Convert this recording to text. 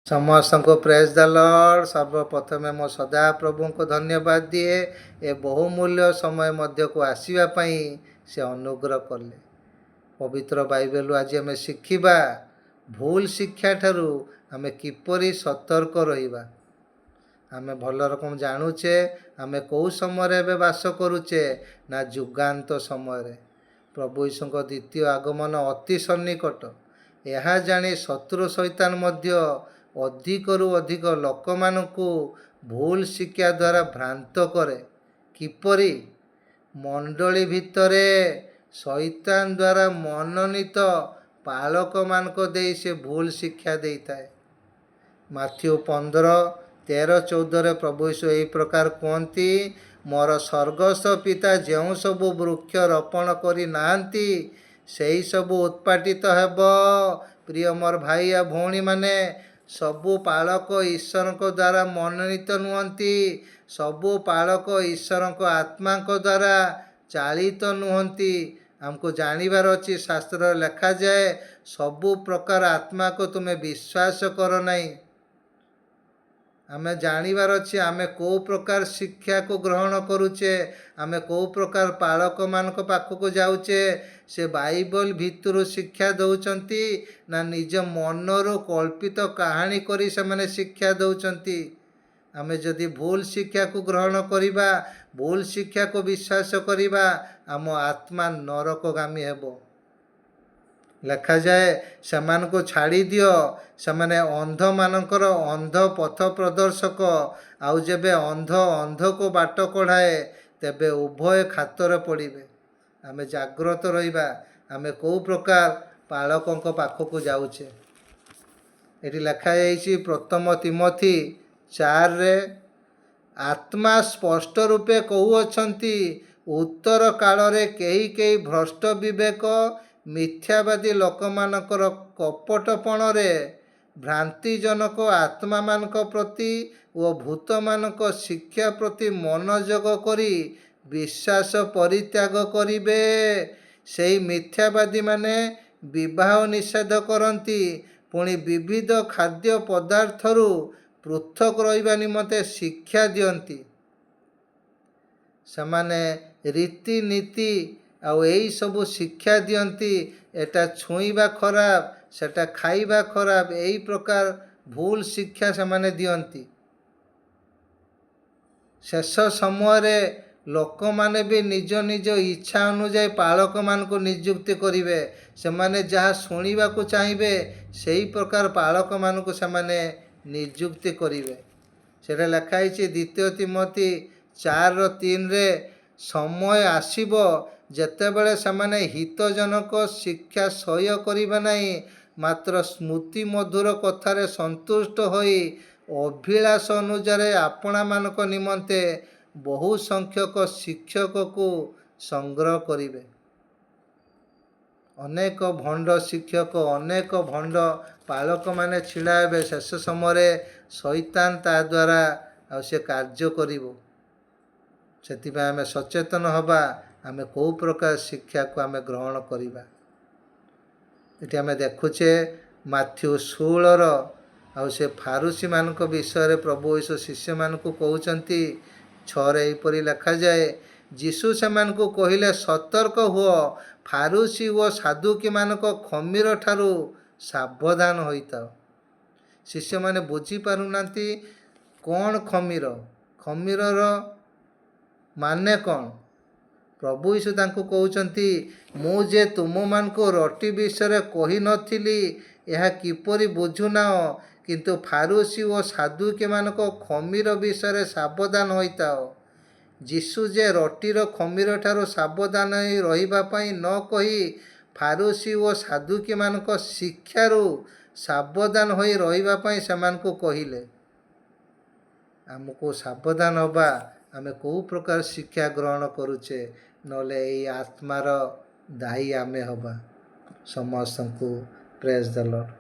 समस्त को praise the Lord. सर्वप्रथम मो सदा प्रभु को धन्यवाद दिए ए बहुमूल्य समय मध्य को आसवाई से अनुग्रह कले। पवित्र बाइबल आज आम शिखा भूल शिक्षा ठारू आम किपरि सतर्क रहिबा। आम भल रकम जानुचे आम कौ समय बास करुचे ना जुगांत समय प्रभु यीशु द्वितीय आगमन अति सन्निकट। यह जानी शत्रु शैतान मध्य अधिकरू अधिक लोक मानू भूल शिक्षा द्वारा भ्रांत करे। किपरि मंडली भितरे शैतान द्वारा मनोनीत पालक मानक दे से भूल शिक्षा देता है। माथ्यू 15:13-14 प्रभु यीशु यही प्रकार कहती, मोर स्वर्गस्थ पिता जो सबु वृक्ष रोपण करी नांती सेही सबु उत्पाटित हेब। प्रिय मोर भाई या भौणी माने सबु पालक ईश्वर को द्वारा मनोनीत नुहंती। सबु पालक ईश्वर को आत्मा को द्वारा चालित नुहंती। हमको जानिबार अच्छी शास्त्र लिखा जाए सबु प्रकार आत्मा को तुम्हें विश्वास कर नहीं। आमे जानिबार अच्छी आमे को प्रकार शिक्षा को ग्रहण करुचे, आमे को प्रकार पालक मान पाखक जाऊचे से बाइबल भितर शिक्षा दौरान ना निज मनरू कल्पित कहानी करी से माने शिक्षा दौरान। आमे जदि भूल शिक्षा को ग्रहण करिबा, भूल शिक्षा को विश्वास करिबा, आम आत्मा नरकगामी हेबो। लिखा जाए सेमान को छाड़ी दियो सेमाने अंध मानकर अंध पथ प्रदर्शक आउ जेबे अंध अंध को बाट कढ़ाए तेबे उभय खातर पड़िबे। आमे जाग्रत रहिबा आमे को प्रकार पालकों पाखक जाऊचे। एटी लिखा जाइछि प्रथम तिमोथी 4 रे आत्मा स्पष्ट रूपे कहूअछंती उत्तर काल रे केही केही भ्रष्ट विवेक मिथ्यावादी लोक मानकर कपटपण रे भ्रांतिजनक आत्मा मानक प्रति व भूत मानक शिक्षा प्रति मनोयोग करी विश्वास परित्याग करिबे। सेही मिथ्यावादी माने विवाह निषेध करती पुणी विविध खाद्य पदार्थरू पृथक रहिबा निमंते शिक्षा दियंती। समाने रीति नीति आउ यही सबू शिक्षा दियंती। एटा छुईबा खराब सेटा खाइबा खराब यही प्रकार भूल शिक्षा से माने दियंती। शेष समय रे लोक माने भी निज निज इच्छा अनुसार पालक मान को नियुक्ति करिवे। से माने जहाँ शुणा को चाहिए सही प्रकार पालक मान को से माने नियुक्ति करिवे। सेटा लिखाई द्वितीय तिमोथी 4:3 रे समय आसीबो जेतेबेले समाने हितजनक शिक्षा सह्य करिबा नहीं मात्र स्मृति मधुर कथारे संतुष्ट होई अभिलाष अनुसार आपणा मानक निमंते बहु संख्यक शिक्षक को संग्रह करिवे। अनेक भंड शिक्षक अनेक भंड पालक माने छिड़ा हेबे। शेष समय शैतान ता द्वारा आ से कार्य करिवो। सेतिबा आमे सचेतन हबा आमे को प्रकार शिक्षा को आमे ग्रहण करिबा। एटी आमे देखुचे माथ्यू 16 आ से फारूसी मानक विषय प्रभु यीशु शिष्य मानक कहउचंती 6 रे एपरि लिखा जाए जीशु से मानक कहिले सतर्क हुओ फारूसी व साधुकी मानक खमीर ठारू सावधान होइता। शिष्य माने बुझी पारुनांती कौन खमीर खमीरर माने कौन। प्रभु यीशु तांको कहउचंती मुझे तुम मान को रोटी विषय कही नथिली यह किपरि बुझुनाओ किंतु फारूसी और साधुके मानक खमीर विषय सावधान होइताओ। जीशु जे रोटीर खमीर ठारो सावधान रहिबा पई न कही फारूसी और साधुके मानक शिक्षारू सावधान होई रहिबा पई सेमानकु कहिले। आमको सावधान होबा आमे को प्रकार शिक्षा ग्रहण करुचे नले यही आत्मार दायी आमे होबा। समस्त को प्रेज द लॉर्ड।